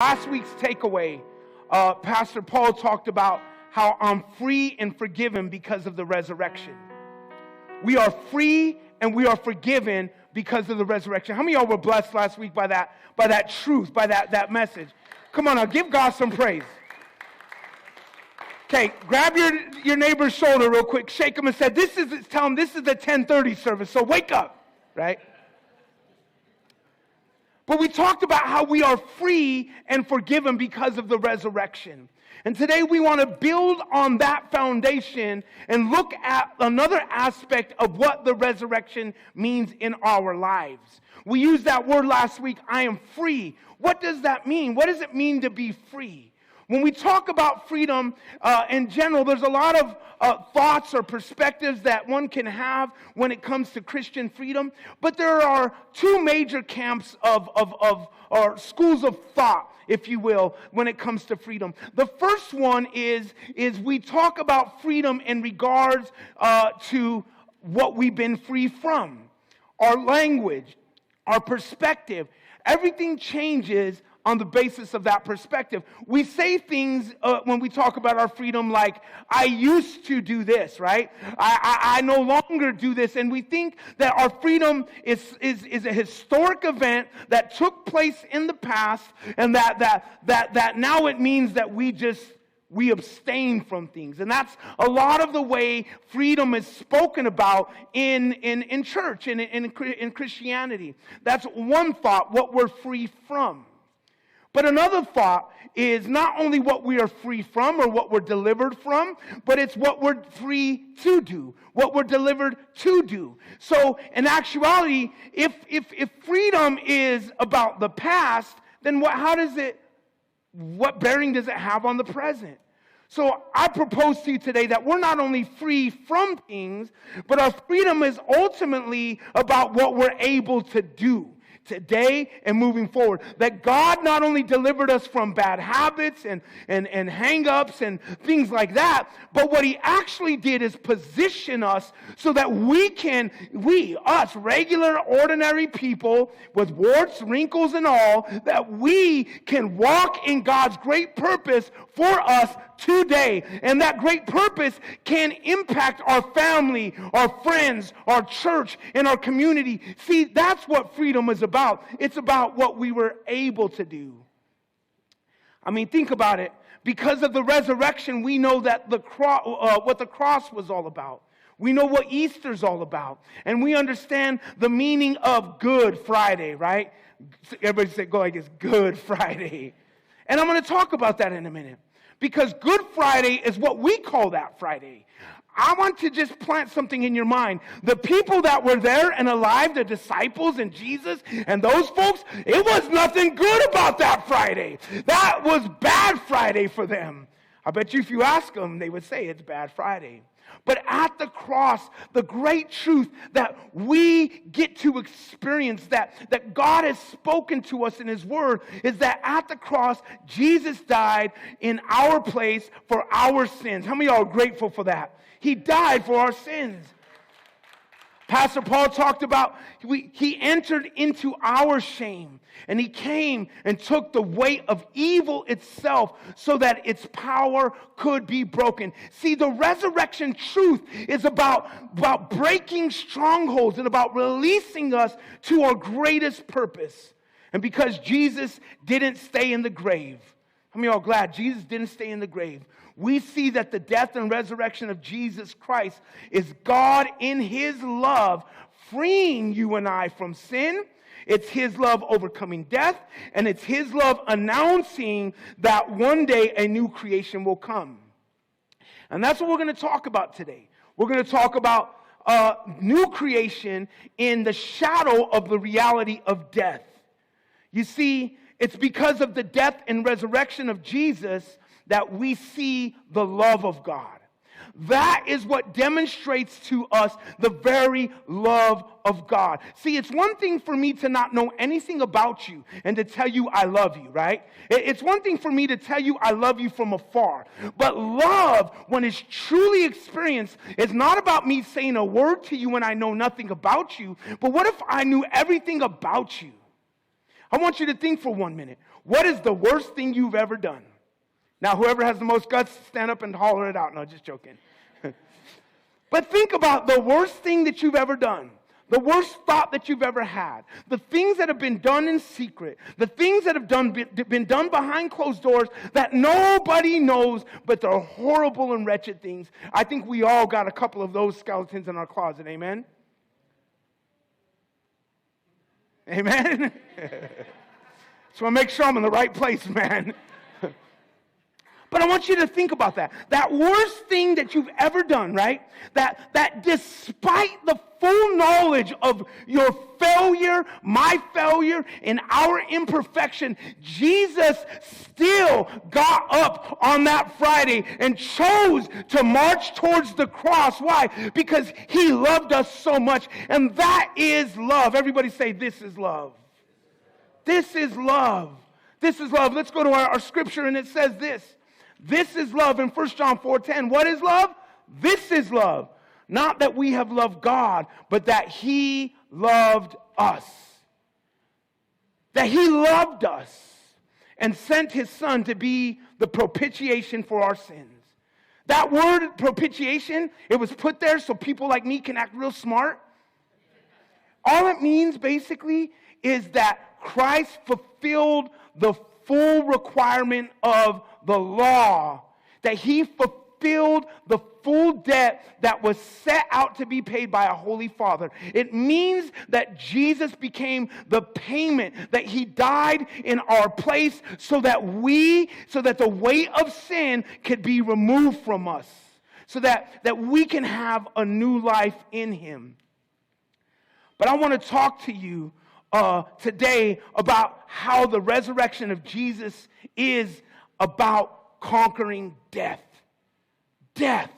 Last week's takeaway, Pastor Paul talked about how I'm free and forgiven because of the resurrection. We are free and we are forgiven because of the resurrection. How many of y'all were blessed last week by that truth, by that message? Come on now, give God some praise. Okay, grab your neighbor's shoulder real quick, shake him and say, tell him this is the 10:30 service, so wake up, right? But we talked about how we are free and forgiven because of the resurrection. And today we want to build on that foundation and look at another aspect of what the resurrection means in our lives. We used that word last week, I am free. What does that mean? What does it mean to be free? When we talk about freedom in general, there's a lot of thoughts or perspectives that one can have when it comes to Christian freedom. But there are two major camps or schools of thought, if you will, when it comes to freedom. The first one is we talk about freedom in regards to what we've been free from. Our language, our perspective, everything changes on the basis of that perspective. We say things when we talk about our freedom like, I used to do this, right? I no longer do this. And we think that our freedom is a historic event that took place in the past, and that now it means that we abstain from things. And that's a lot of the way freedom is spoken about in church and in Christianity. That's one thought, what we're free from. But another thought is not only what we are free from or what we're delivered from, but it's what we're free to do, what we're delivered to do. So in actuality, if freedom is about the past, then what bearing does it have on the present? So I propose to you today that we're not only free from things, but our freedom is ultimately about what we're able to do today and moving forward. That God not only delivered us from bad habits and hang-ups and things like that, but what He actually did is position us so that us regular, ordinary people with warts, wrinkles, and all, that we can walk in God's great purpose for us today. And that great purpose can impact our family, our friends, our church, and our community. See, that's what freedom is about. It's about what we were able to do. I mean, think about it. Because of the resurrection, we know that what the cross was all about. We know what Easter's all about. And we understand the meaning of Good Friday, right? Everybody say, go like it's Good Friday. And I'm going to talk about that in a minute. Because Good Friday is what we call that Friday. I want to just plant something in your mind. The people that were there and alive, the disciples and Jesus and those folks, it was nothing good about that Friday. That was bad Friday for them. I bet you if you ask them, they would say it's bad Friday. But at the cross, the great truth that we get to experience, that God has spoken to us in His Word, is that at the cross, Jesus died in our place for our sins. How many of y'all are grateful for that? He died for our sins. Pastor Paul talked about he entered into our shame, and He came and took the weight of evil itself so that its power could be broken. See, the resurrection truth is about breaking strongholds and about releasing us to our greatest purpose. And because Jesus didn't stay in the grave, how many of y'all glad Jesus didn't stay in the grave? We see that the death and resurrection of Jesus Christ is God in His love freeing you and I from sin. It's His love overcoming death, and it's His love announcing that one day a new creation will come. And that's what we're going to talk about today. We're going to talk about new creation in the shadow of the reality of death. You see, it's because of the death and resurrection of Jesus that we see the love of God. That is what demonstrates to us the very love of God. See, it's one thing for me to not know anything about you and to tell you I love you, right? It's one thing for me to tell you I love you from afar. But love, when it's truly experienced, is not about me saying a word to you when I know nothing about you. But what if I knew everything about you? I want you to think for 1 minute. What is the worst thing you've ever done? Now, whoever has the most guts, stand up and holler it out. No, just joking. But think about the worst thing that you've ever done. The worst thought that you've ever had. The things that have been done in secret. The things that have been done behind closed doors that nobody knows, but they're horrible and wretched things. I think we all got a couple of those skeletons in our closet. Amen? Amen? So I make sure I'm in the right place, man. But I want you to think about that. That worst thing that you've ever done, right? That despite the full knowledge of your failure, my failure, and our imperfection, Jesus still got up on that Friday and chose to march towards the cross. Why? Because he loved us so much. And that is love. Everybody say, this is love. This is love. This is love. Let's go to our scripture, and it says this. This is love in 1 John 4:10. What is love? This is love. Not that we have loved God, but that he loved us. That he loved us and sent his son to be the propitiation for our sins. That word propitiation, it was put there so people like me can act real smart. All it means basically is that Christ fulfilled the full requirement of the law, that he fulfilled the full debt that was set out to be paid by a holy Father. It means that Jesus became the payment, that he died in our place so that the weight of sin could be removed from us, so that we can have a new life in him. But I want to talk to you today about how the resurrection of Jesus is about conquering death. Death.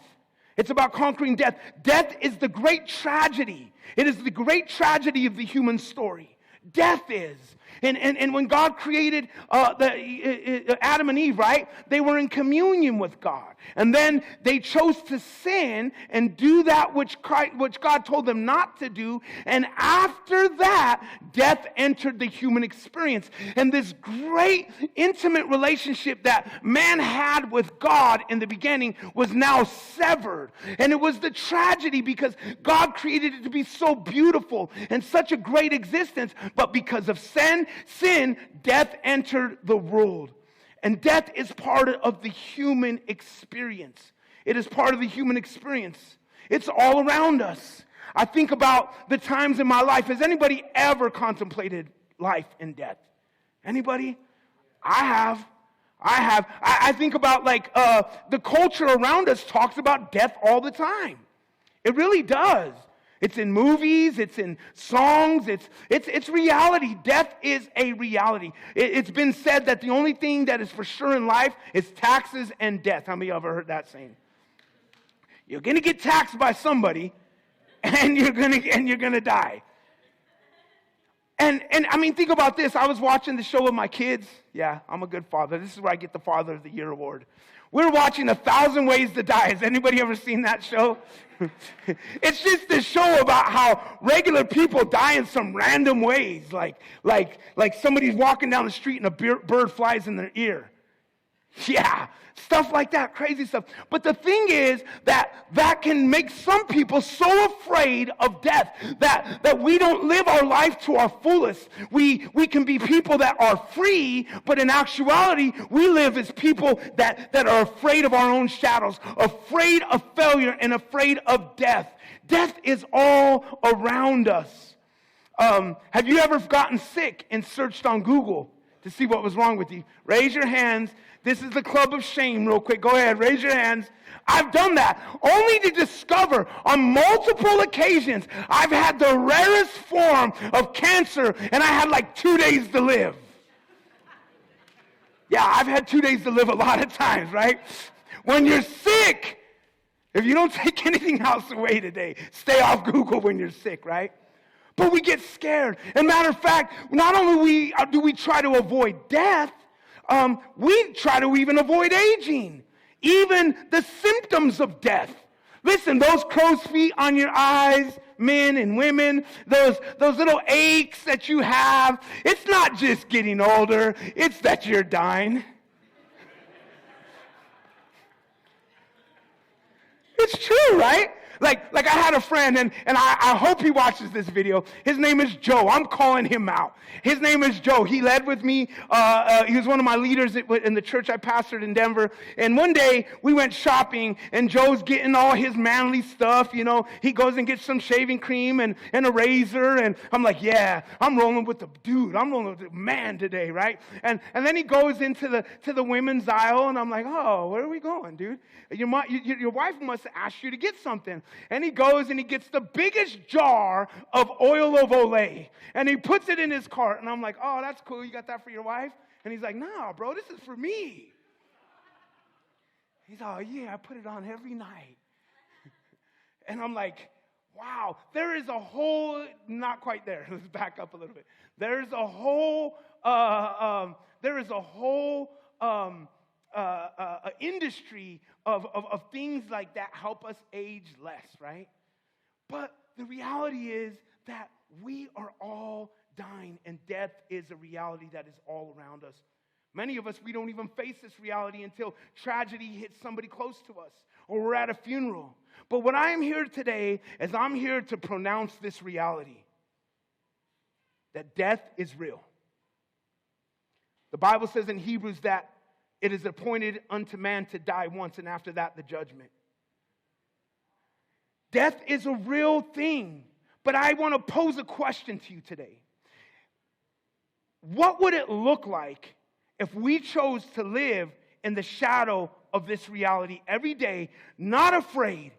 It's about conquering death. Death is the great tragedy. It is the great tragedy of the human story. Death is. And when God created Adam and Eve, right? They were in communion with God. And then they chose to sin and do that which God told them not to do. And after that, death entered the human experience. And this great intimate relationship that man had with God in the beginning was now severed. And it was the tragedy because God created it to be so beautiful and such a great existence. But because of sin, death entered the world. And death is part of the human experience. It is part of the human experience. It's all around us. I think about the times in my life. Has anybody ever contemplated life and death? Anybody? I have. I think about the culture around us talks about death all the time. It really does. It's in movies, it's in songs, it's reality. Death is a reality. It's been said that the only thing that is for sure in life is taxes and death. How many of you ever heard that saying? You're going to get taxed by somebody, and you're going to die. And I mean, think about this. I was watching the show with my kids. Yeah, I'm a good father. This is where I get the Father of the Year award. We're watching 1,000 Ways to Die. Has anybody ever seen that show? It's just this show about how regular people die in some random ways. Like somebody's walking down the street and a bird flies in their ear. Yeah, stuff like that, crazy stuff. But the thing is that can make some people so afraid of death that we don't live our life to our fullest. We can be people that are free, but in actuality, we live as people that are afraid of our own shadows, afraid of failure, and afraid of death. Death is all around us. Have you ever gotten sick and searched on Google to see what was wrong with you? Raise your hands. This is the club of shame real quick. Go ahead, raise your hands. I've done that only to discover on multiple occasions I've had the rarest form of cancer and I had like 2 days to live. Yeah, I've had 2 days to live a lot of times, right? When you're sick, if you don't take anything else away today, stay off Google when you're sick, right? But we get scared. And matter of fact, not only do we try to avoid death, we try to even avoid aging. Even the symptoms of death. Listen, those crow's feet on your eyes, men and women, those little aches that you have, it's not just getting older, it's that you're dying. It's true, right? Like I had a friend, and I hope he watches this video. His name is Joe. I'm calling him out. His name is Joe. He led with me. He was one of my leaders in the church I pastored in Denver. And one day, we went shopping, and Joe's getting all his manly stuff. You know, he goes and gets some shaving cream and a razor. And I'm like, yeah, I'm rolling with the dude. I'm rolling with the man today, right? And then he goes into the women's aisle, and I'm like, oh, where are we going, dude? Your wife must have asked you to get something. And he goes and he gets the biggest jar of oil of Olay. And he puts it in his cart. And I'm like, oh, that's cool. You got that for your wife? And he's like, nah, bro, this is for me. He's like, oh, yeah, I put it on every night. And I'm like, wow, there is a whole, not quite there. Let's back up a little bit. There's a whole industry of things like that help us age less, right? But the reality is that we are all dying, and death is a reality that is all around us. Many of us, we don't even face this reality until tragedy hits somebody close to us, or we're at a funeral. But what I am here today is I'm here to pronounce this reality, that death is real. The Bible says in Hebrews that it is appointed unto man to die once, and after that, the judgment. Death is a real thing, but I want to pose a question to you today. What would it look like if we chose to live in the shadow of this reality every day, not afraid,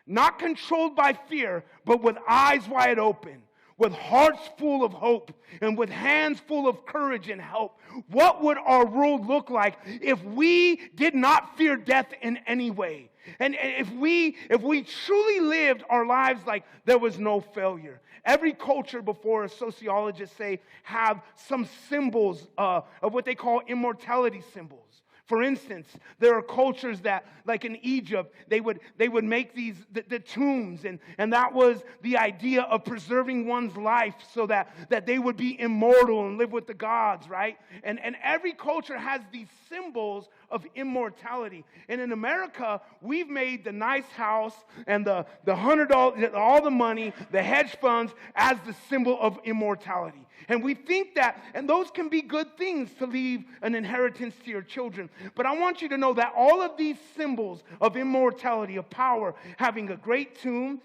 not controlled by fear, but with eyes wide open, with hearts full of hope, and with hands full of courage and help? What would our world look like if we did not fear death in any way? And if we truly lived our lives like there was no failure? Every culture before, as sociologists say, have some symbols of what they call immortality symbols. For instance, there are cultures that, like in Egypt, they would make the tombs, and that was the idea of preserving one's life so that they would be immortal and live with the gods, right? And every culture has these symbols of immortality. And in America, we've made the nice house and the $100, all the money, the hedge funds as the symbol of immortality. And we think that, and those can be good things to leave an inheritance to your children. But I want you to know that all of these symbols of immortality, of power, having a great tomb,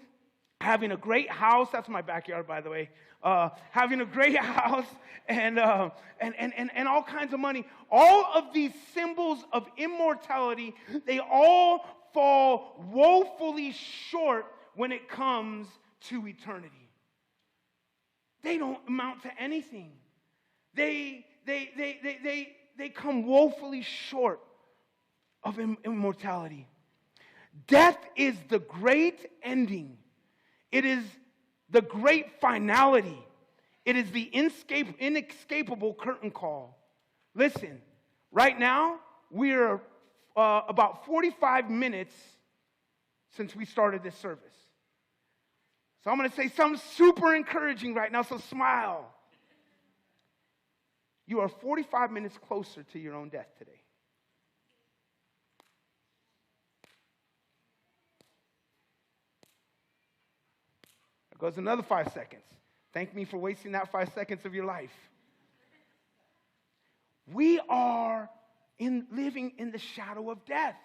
having a great house, that's my backyard, by the way, having a great house, and all kinds of money, all of these symbols of immortality, they all fall woefully short when it comes to eternity. They don't amount to anything. They come woefully short of immortality. Death is the great ending. It is the great finality. It is the inescapable curtain call. Listen, right now, we're about 45 minutes since we started this service. So I'm going to say something super encouraging right now, so smile. You are 45 minutes closer to your own death today. There goes another 5 seconds. Thank me for wasting that 5 seconds of your life. We are living in the shadow of death.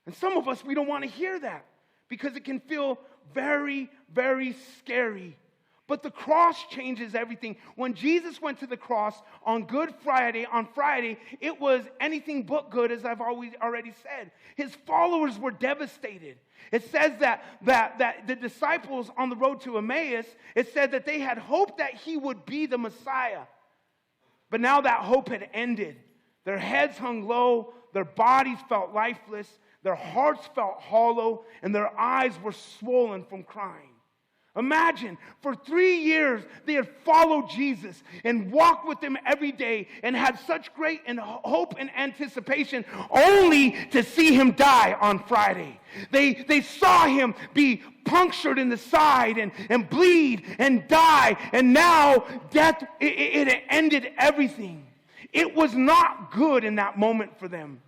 And some of us, we don't want to hear that because it can feel very, very scary. But the cross changes everything. When Jesus went to the cross on Good Friday, it was anything but good, as I've already said. His followers were devastated. It says that the disciples on the road to Emmaus, it said that they had hoped that he would be the Messiah. But now that hope had ended. Their heads hung low, their bodies felt lifeless, their hearts felt hollow, and their eyes were swollen from crying. Imagine, for 3 years, they had followed Jesus and walked with him every day and had such great hope and anticipation, only to see him die on Friday. They saw him be punctured in the side and bleed and die, and now death, it ended everything. It was not good in that moment for them.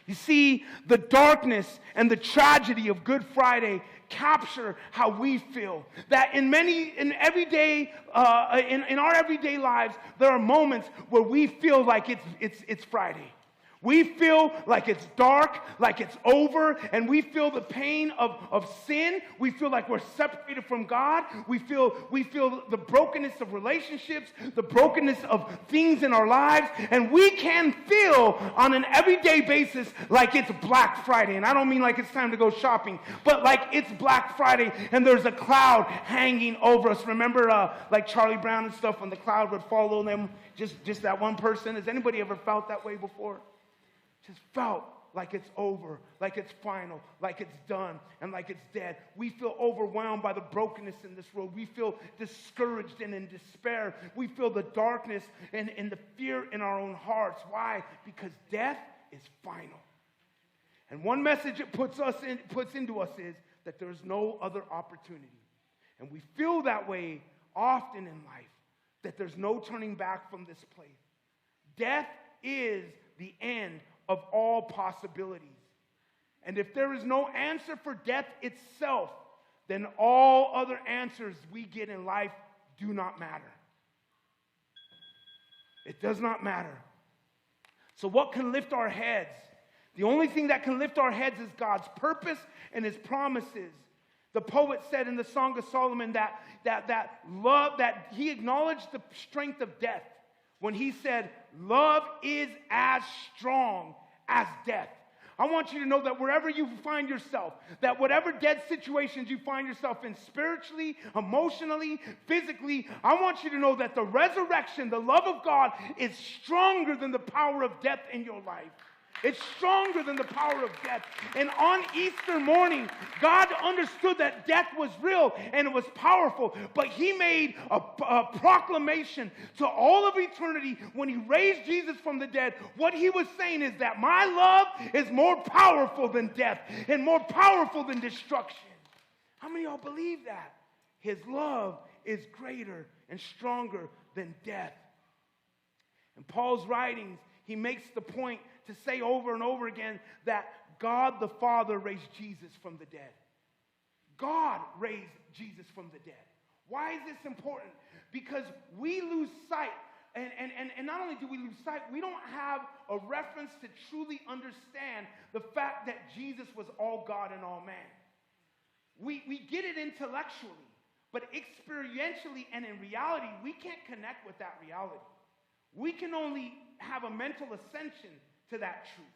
You see, the darkness and the tragedy of Good Friday capture how we feel. That in our everyday lives, there are moments where we feel like it's Friday. We feel like it's dark, like it's over, and we feel the pain of sin. We feel like we're separated from God. We feel the brokenness of relationships, the brokenness of things in our lives, and we can feel on an everyday basis like it's Black Friday. And I don't mean like it's time to go shopping, but like it's Black Friday and there's a cloud hanging over us. Remember like Charlie Brown and stuff, when the cloud would follow them, just that one person? Has anybody ever felt that way before? Just felt like it's over, like it's final, like it's done, and like it's dead. We feel overwhelmed by the brokenness in this world. We feel discouraged and in despair. We feel the darkness and the fear in our own hearts. Why? Because death is final. And one message it puts into us is that there is no other opportunity. And we feel that way often in life, that there's no turning back from this place. Death is the end of all possibilities. And if there is no answer for death itself, then all other answers we get in life do not matter. It does not matter. So what can lift our heads? The only thing that can lift our heads is God's purpose and his promises. The poet said in the Song of Solomon that love, that he acknowledged the strength of death when he said, love is as strong as death. I want you to know that wherever you find yourself, that whatever dead situations you find yourself in spiritually, emotionally, physically, I want you to know that the resurrection, the love of God, is stronger than the power of death in your life. It's stronger than the power of death. And on Easter morning, God understood that death was real and it was powerful. But he made a proclamation to all of eternity when he raised Jesus from the dead. What he was saying is that my love is more powerful than death and more powerful than destruction. How many of y'all believe that? His love is greater and stronger than death. In Paul's writings, he makes the point to say over and over again that God the Father raised Jesus from the dead. God raised Jesus from the dead. Why is this important? Because we lose sight. And not only do we lose sight, we don't have a reference to truly understand the fact that Jesus was all God and all man. We get it intellectually, but experientially and in reality, we can't connect with that reality. We can only have a mental ascension to that truth.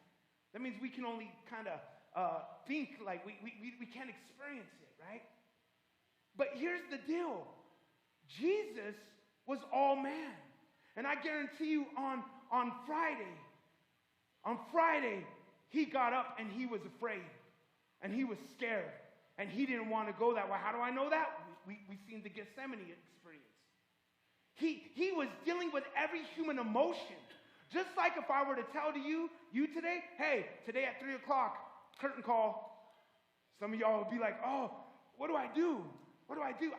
That means we can only kind of think like we can't experience it, right? But here's the deal. Jesus was all man. And I guarantee you on Friday, he got up and he was afraid. And he was scared. And he didn't want to go that way. How do I know that? We've seen the Gethsemane experience. He was dealing with every human emotion. Just like if I were to tell to you today, hey, today at 3 o'clock, curtain call. Some of y'all would be like, oh, what do I do? What do I do?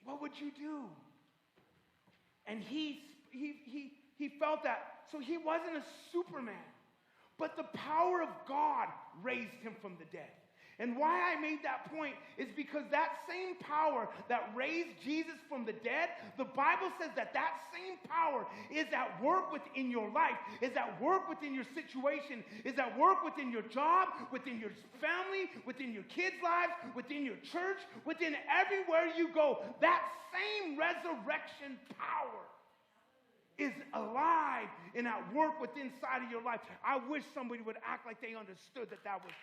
What would you do? And he felt that. So he wasn't a Superman. But the power of God raised him from the dead. And why I made that point is because that same power that raised Jesus from the dead, the Bible says that same power is at work within your life, is at work within your situation, is at work within your job, within your family, within your kids' lives, within your church, within everywhere you go. That same resurrection power is alive and at work within inside of your life. I wish somebody would act like they understood that was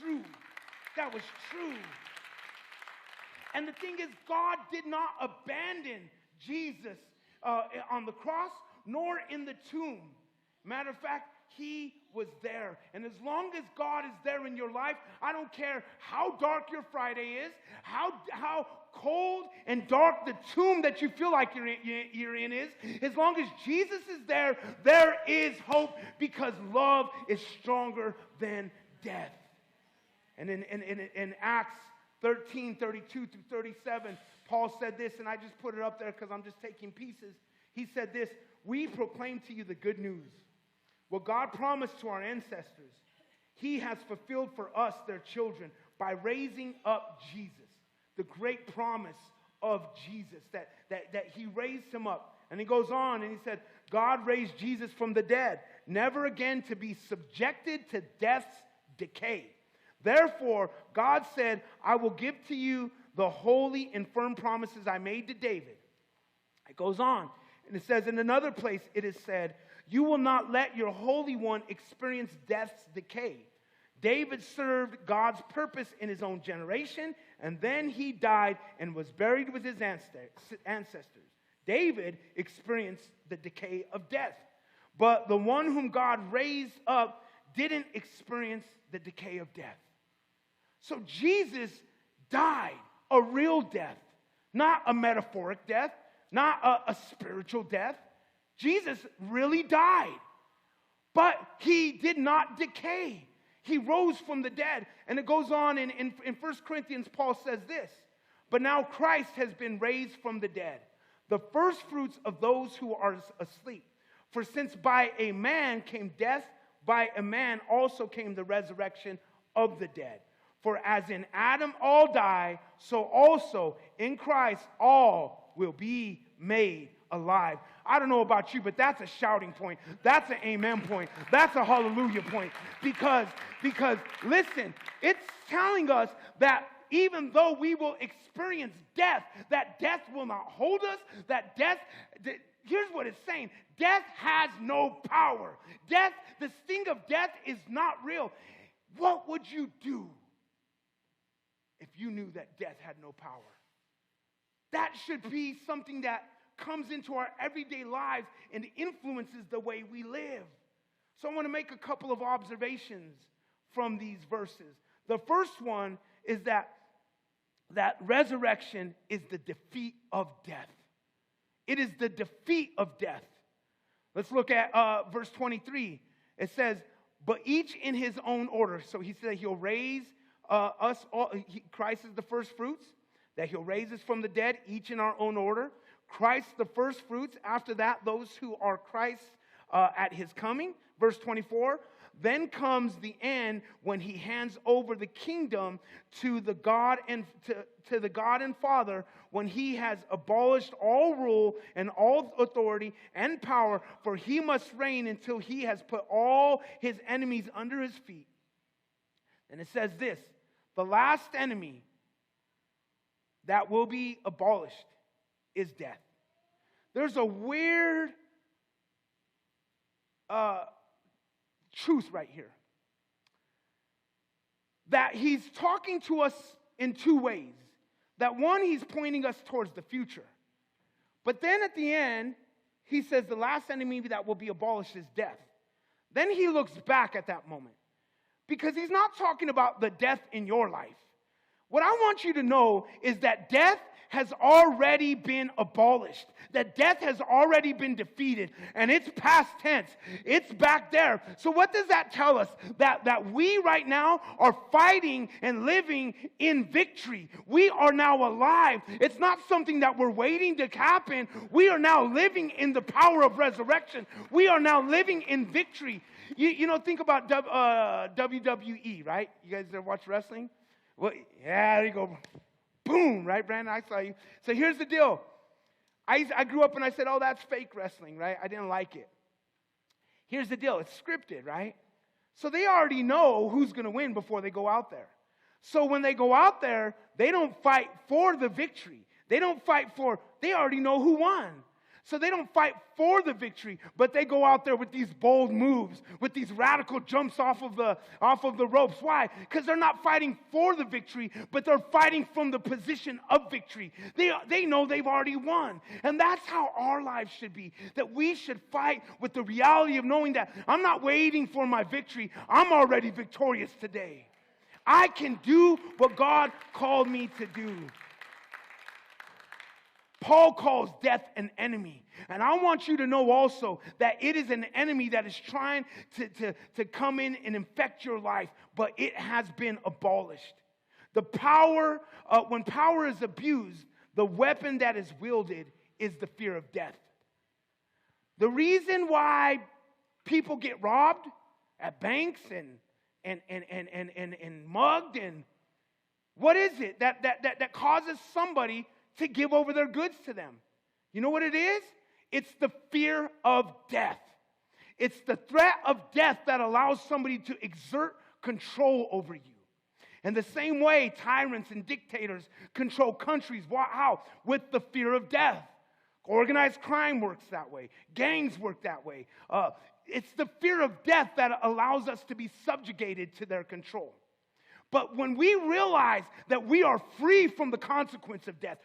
true. That was true. And the thing is, God did not abandon Jesus on the cross, nor in the tomb. Matter of fact, he was there. And as long as God is there in your life, I don't care how dark your Friday is, how cold and dark the tomb that you feel like you're in is. As long as Jesus is there, there is hope, because love is stronger than death. And in Acts 13, 32 through 37, Paul said this, and I just put it up there because I'm just taking pieces. He said this: "We proclaim to you the good news. What God promised to our ancestors, he has fulfilled for us, their children, by raising up Jesus." The great promise of Jesus, that he raised him up. And he goes on and he said, God raised Jesus from the dead, never again to be subjected to death's decay. Therefore, God said, I will give to you the holy and firm promises I made to David. It goes on, and it says in another place, it is said, you will not let your Holy One experience death's decay. David served God's purpose in his own generation, and then he died and was buried with his ancestors. David experienced the decay of death, but the one whom God raised up didn't experience the decay of death. So Jesus died a real death, not a metaphoric death, not a spiritual death. Jesus really died, but he did not decay. He rose from the dead. And it goes on in 1 Corinthians, Paul says this: but now Christ has been raised from the dead, the first fruits of those who are asleep. For since by a man came death, by a man also came the resurrection of the dead. For as in Adam all die, so also in Christ all will be made alive. I don't know about you, but that's a shouting point. That's an amen point. That's a hallelujah point. Because listen, it's telling us that even though we will experience death, that death will not hold us, here's what it's saying: death has no power. Death, the sting of death is not real. What would you do if you knew that death had no power? That should be something that comes into our everyday lives and influences the way we live. So I want to make a couple of observations from these verses. The first one is that resurrection is the defeat of death. It is the defeat of death. Let's look at verse 23. It says, but each in his own order. So he said he'll raise us all. Christ is the first fruits, that he'll raise us from the dead, each in our own order. Christ the first fruits. After that, those who are Christ at his coming. Verse 24. Then comes the end, when he hands over the kingdom to the God and to the God and Father, when he has abolished all rule and all authority and power, for he must reign until he has put all his enemies under his feet. And it says this: the last enemy that will be abolished is death. There's a weird truth right here, that he's talking to us in two ways. That one, he's pointing us towards the future. But then at the end, he says the last enemy that will be abolished is death. Then he looks back at that moment, because he's not talking about the death in your life. What I want you to know is that death has already been abolished. That death has already been defeated. And it's past tense. It's back there. So what does that tell us? That we right now are fighting and living in victory. We are now alive. It's not something that we're waiting to happen. We are now living in the power of resurrection. We are now living in victory. You know, think about WWE, right? You guys ever watch wrestling? Well, yeah, there you go. Boom, right, Brandon? I saw you. So here's the deal. I grew up and I said, oh, that's fake wrestling, right? I didn't like it. Here's the deal. It's scripted, right? So they already know who's going to win before they go out there. So when they go out there, they don't fight for the victory. They already know who won. So they don't fight for the victory, but they go out there with these bold moves, with these radical jumps off of the ropes. Why? Because they're not fighting for the victory, but they're fighting from the position of victory. They know they've already won. And that's how our lives should be, that we should fight with the reality of knowing that I'm not waiting for my victory. I'm already victorious today. I can do what God called me to do. Paul calls death an enemy. And I want you to know also that it is an enemy that is trying to come in and infect your life, but it has been abolished. The power, when power is abused, the weapon that is wielded is the fear of death. The reason why people get robbed at banks and mugged, and what is it that causes somebody to give over their goods to them? You know what it is? It's the fear of death. It's the threat of death that allows somebody to exert control over you. In the same way, tyrants and dictators control countries. How? With the fear of death. Organized crime works that way. Gangs work that way. It's the fear of death that allows us to be subjugated to their control. But when we realize that we are free from the consequence of death,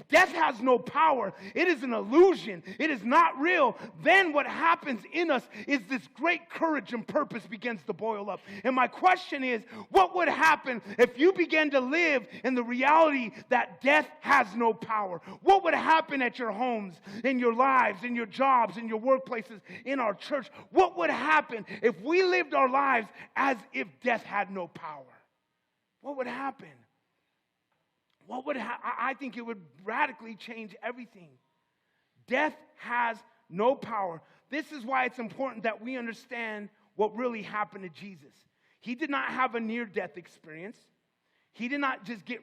death has no power, it is an illusion, it is not real, then what happens in us is this great courage and purpose begins to boil up. And my question is, what would happen if you began to live in the reality that death has no power? What would happen at your homes, in your lives, in your jobs, in your workplaces, in our church? What would happen if we lived our lives as if death had no power? What would happen? I think it would radically change everything. Death has no power. This is why it's important that we understand what really happened to Jesus. He did not have a near-death experience. He did not just get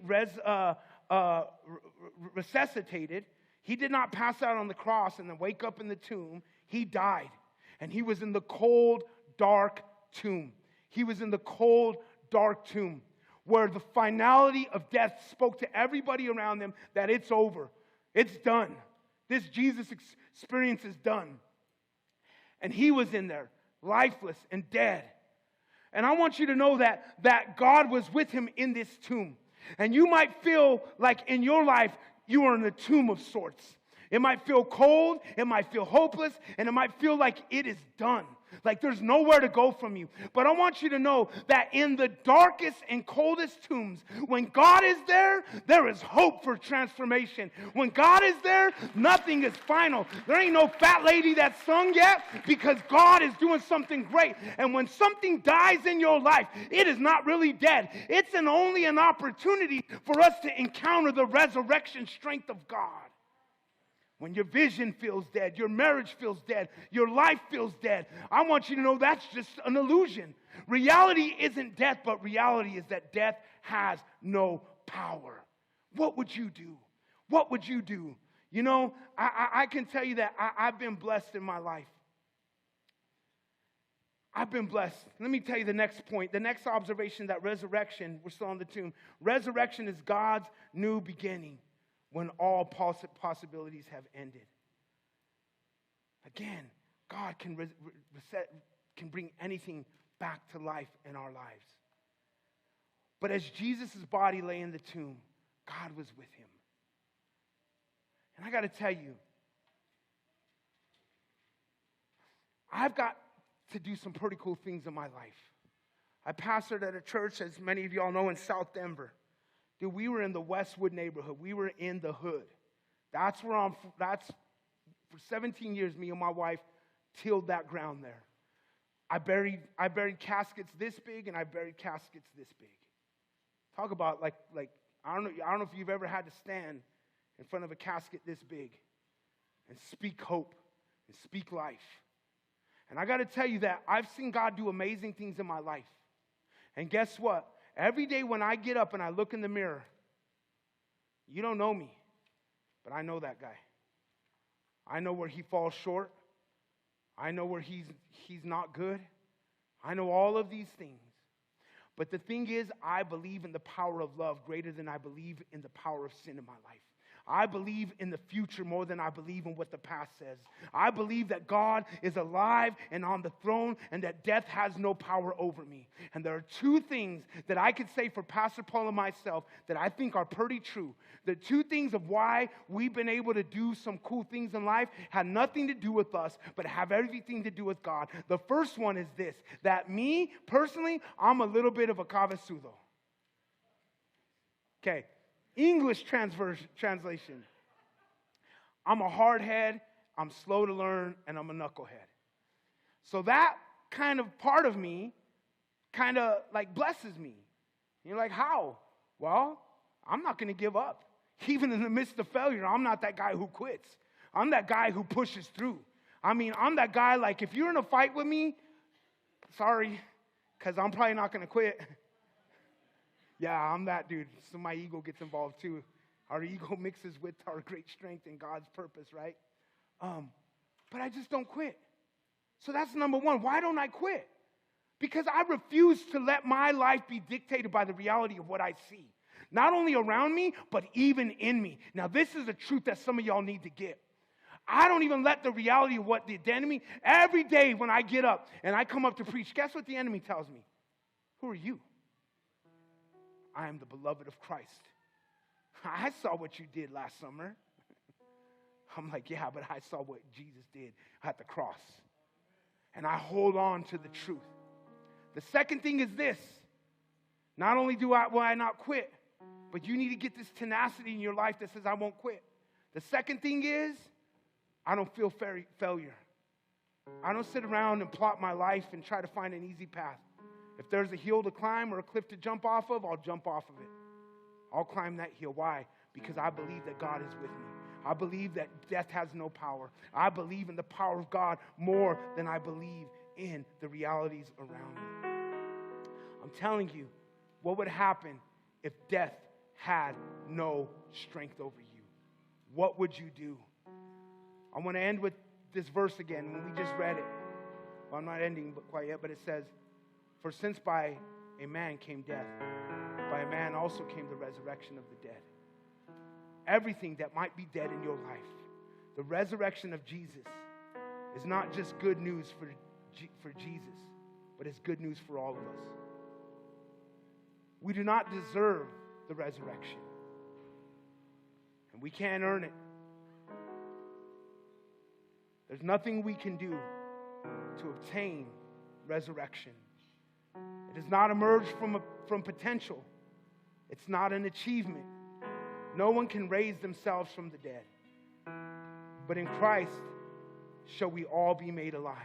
resuscitated. He did not pass out on the cross and then wake up in the tomb. He died. And he was in the cold, dark tomb. He was in the cold, dark tomb, where the finality of death spoke to everybody around them that it's over. It's done. This Jesus experience is done. And he was in there, lifeless and dead. And I want you to know that God was with him in this tomb. And you might feel like in your life you are in a tomb of sorts. It might feel cold, it might feel hopeless, and it might feel like it is done. Like there's nowhere to go from you. But I want you to know that in the darkest and coldest tombs, when God is there, there is hope for transformation. When God is there, nothing is final. There ain't no fat lady that's sung yet, because God is doing something great. And when something dies in your life, it is not really dead. It's only an opportunity for us to encounter the resurrection strength of God. When your vision feels dead, your marriage feels dead, your life feels dead, I want you to know that's just an illusion. Reality isn't death, but reality is that death has no power. What would you do? What would you do? You know, I can tell you that I've been blessed in my life. I've been blessed. Let me tell you the next point. The next observation, that resurrection, we're still on the tomb. Resurrection is God's new beginning when all possibilities have ended. Again, God can bring anything back to life in our lives. But as Jesus' body lay in the tomb, God was with him. And I got to tell you, I've got to do some pretty cool things in my life. I pastored at a church, as many of y'all know, in South Denver. Dude, we were in the Westwood neighborhood. We were in the hood. That's for 17 years, me and my wife tilled that ground there. I buried caskets this big, and I buried caskets this big. Talk about like I don't know if you've ever had to stand in front of a casket this big and speak hope and speak life. And I got to tell you that I've seen God do amazing things in my life. And guess what? Every day when I get up and I look in the mirror, you don't know me, but I know that guy. I know where he falls short. I know where he's not good. I know all of these things. But the thing is, I believe in the power of love greater than I believe in the power of sin in my life. I believe in the future more than I believe in what the past says. I believe that God is alive and on the throne and that death has no power over me. And there are two things that I could say for Pastor Paul and myself that I think are pretty true. The two things of why we've been able to do some cool things in life had nothing to do with us, but have everything to do with God. The first one is this, that me, personally, I'm a little bit of a cabezudo. Okay. English translation. I'm a hardhead, I'm slow to learn, and I'm a knucklehead. So that kind of part of me kind of like blesses me. You're like, how? Well, I'm not going to give up. Even in the midst of failure, I'm not that guy who quits. I'm that guy who pushes through. I mean, I'm that guy, like, if you're in a fight with me, sorry, because I'm probably not going to quit. Yeah, I'm that dude. So my ego gets involved too. Our ego mixes with our great strength and God's purpose, right? But I just don't quit. So that's number one. Why don't I quit? Because I refuse to let my life be dictated by the reality of what I see. Not only around me, but even in me. Now, this is a truth that some of y'all need to get. I don't even let the reality of what the enemy, every day when I get up and I come up to preach, guess what the enemy tells me? Who are you? I am the beloved of Christ. I saw what you did last summer. I'm like, yeah, but I saw what Jesus did at the cross. And I hold on to the truth. The second thing is this. Not only will I not quit, but you need to get this tenacity in your life that says I won't quit. The second thing is, I don't feel failure. I don't sit around and plot my life and try to find an easy path. If there's a hill to climb or a cliff to jump off of, I'll jump off of it. I'll climb that hill. Why? Because I believe that God is with me. I believe that death has no power. I believe in the power of God more than I believe in the realities around me. I'm telling you, what would happen if death had no strength over you? What would you do? I want to end with this verse again when we just read it. Well, I'm not ending quite yet, but it says, for since by a man came death, by a man also came the resurrection of the dead. Everything that might be dead in your life, the resurrection of Jesus is not just good news for Jesus, but it's good news for all of us. We do not deserve the resurrection, and we can't earn it. There's nothing we can do to obtain resurrection. It does not emerge from potential. It's not an achievement. No one can raise themselves from the dead. But in Christ shall we all be made alive.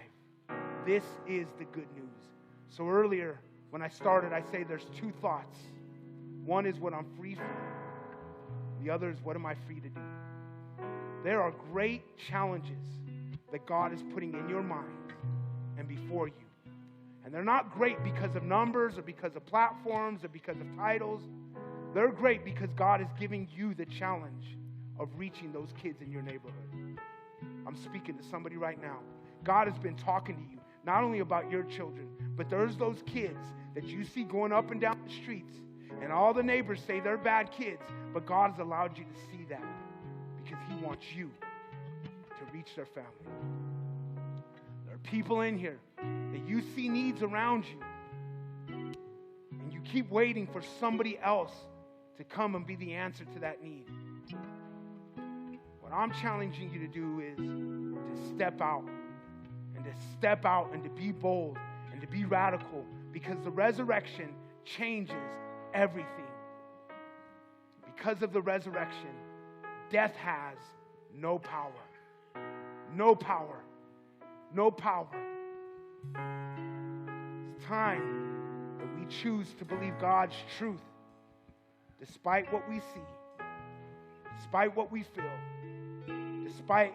This is the good news. So earlier, when I started, I say there's two thoughts. One is what I'm free from. The other is what am I free to do? There are great challenges that God is putting in your mind and before you. And they're not great because of numbers or because of platforms or because of titles. They're great because God is giving you the challenge of reaching those kids in your neighborhood. I'm speaking to somebody right now. God has been talking to you, not only about your children, but there's those kids that you see going up and down the streets, and all the neighbors say they're bad kids, but God has allowed you to see that because He wants you to reach their family. There are people in here that you see needs around you, and you keep waiting for somebody else to come and be the answer to that need. What I'm challenging you to do is to step out and to be bold and to be radical, because the resurrection changes everything. Because of the resurrection, death has no power. No power. No power. It's time that we choose to believe God's truth despite what we see, despite what we feel, despite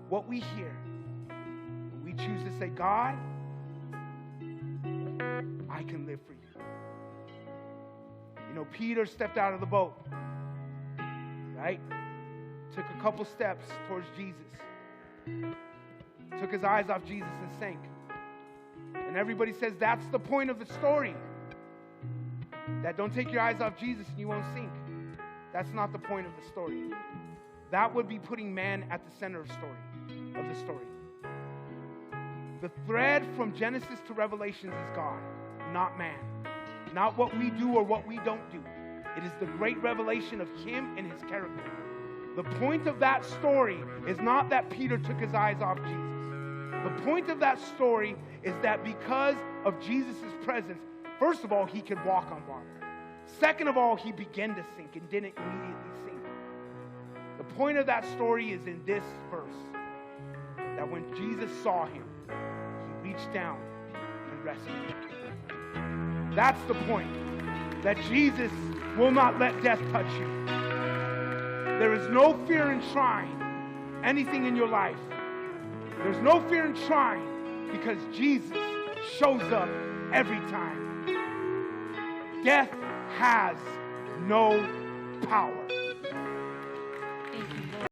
what we hear. We choose to say, God, I can live for you. You know, Peter stepped out of the boat, right? Took a couple steps towards Jesus. Took his eyes off Jesus and sank. And everybody says that's the point of the story. That don't take your eyes off Jesus and you won't sink. That's not the point of the story. that would be putting man at the center of the story. The thread from Genesis to Revelations is God, not man. Not what we do or what we don't do. It is the great revelation of him and his character. The point of that story is not that Peter took his eyes off Jesus. The point of that story is that because of Jesus' presence, first of all, he could walk on water. Second of all, he began to sink and didn't immediately sink. The point of that story is in this verse, that when Jesus saw him, he reached down and rescued him. That's the point, that Jesus will not let death touch you. There is no fear in trying anything in your life. There's no fear in trying because Jesus shows up every time. Death has no power.